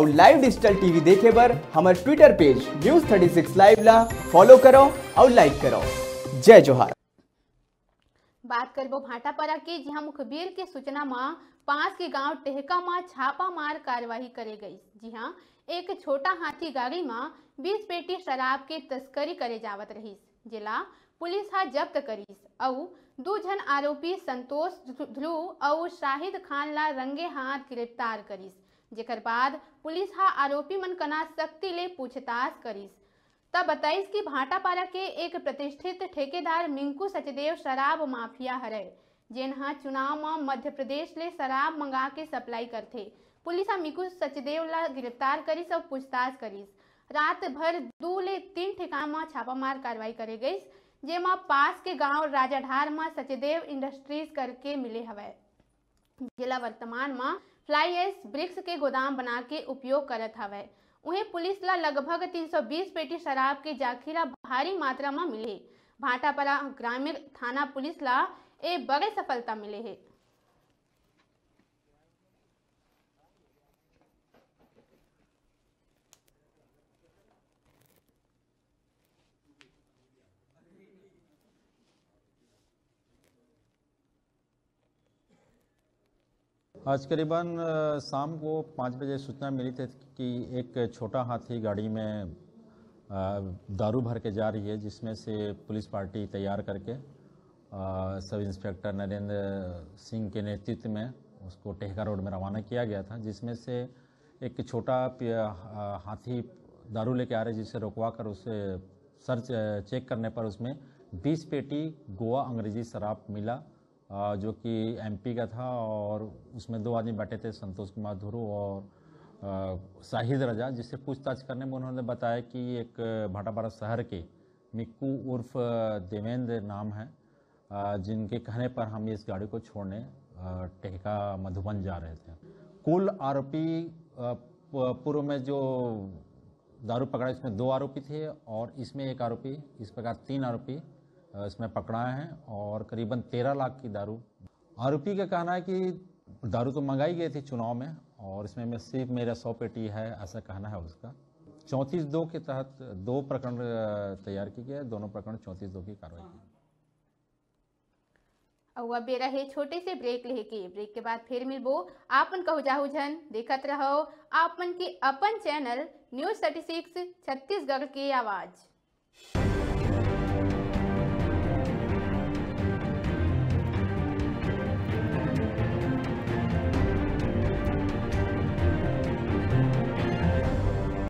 और live digital TV देखे बर हमारे ट्विटर पेज News36 लाइव ला फॉलो करो और लाइक करो। जय जोहार। बात करबो भाटापारा के, जहां मुखबिर के सूचना में पास के गांव टेहका में छापा मार कार्यवाही करे गई। जी हां, एक छोटा हाथी गाड़ी में 20 पेटी शराब के तस्करी करे जावत रही, जिला पुलिस हा जब्त करीस और 2 जन आरोपी संतोष ध्रुव और शाहिद खान ला रंगे हाथ गिरफ्तार करीस, जेकर बाद पुलिस हा आरोपी मन कना सख्ती ले पूछताछ करीस। तब बताइस कि भाटापारा के एक प्रतिष्ठित ठेकेदार मिंकू सचदेव शराब माफिया हरे, जेनहा चुनाव में मध्य प्रदेश ले शराब मंगा के सप्लाई करथे। पुलिस मिंकू सचदेव ला गिरफ्तार करीस और पूछताछ करीस। रात भर 2 ले 3 ठिकाना में छापामार कार्रवाई करे गई, जेमा पास के गांव राजाढार में सचदेव इंडस्ट्रीज करके मिले हवे, जिला वर्तमान में फ्लाई एश ब्रिक्स के गोदाम बना के उपयोग करत हवे। उन्हें पुलिस ला लगभग 320 पेटी शराब के जाखिरा भारी मात्रा में मिले। भाटापारा ग्रामीण थाना पुलिस ला एक बड़े सफलता मिले है। आज करीबन शाम को 5 बजे सूचना मिली थी कि एक छोटा हाथी गाड़ी में दारू भर के जा रही है, जिसमें से पुलिस पार्टी तैयार करके सब इंस्पेक्टर नरेंद्र सिंह के नेतृत्व में उसको टेहका रोड में रवाना किया गया था, जिसमें से एक छोटा हाथी दारू लेके आ रहे, जिसे रोकवा कर उसे सर्च चेक करने पर उसमें 20 पेटी गोवा अंग्रेजी शराब मिला, जो कि एमपी का था। और उसमें 2 आदमी बैठे थे, संतोष कुमार ध्रुव और शाहिद रजा, जिससे पूछताछ करने में उन्होंने बताया कि एक भाटापारा शहर के मिक्कू उर्फ देवेंद्र नाम है, जिनके कहने पर हम इस गाड़ी को छोड़ने टेहका मधुबन जा रहे थे। कुल आरोपी पूर्व में जो दारू पकड़ा, इसमें 2 आरोपी थे और इसमें 1 आरोपी, इस प्रकार 3 आरोपी इसमें पकड़ाए हैं और करीबन 13 लाख की दारू। आरोपी का कहना है कि दारू तो मंगाई गई थी चुनाव में और इसमें में सिर्फ मेरा 100 पेटी है, ऐसा कहना है उसका। 34(2) के तहत 2 प्रकरण तैयार किए गए, दोनों प्रकरण 34(2) की कार्रवाई की। अब बेरा है छोटे से ब्रेक लेके, ब्रेक के बाद फिर मिलबो। आपन कहू जाहु झन देखत रहो आपन के अपन चैनल News36 छत्तीसगढ़ की आवाज।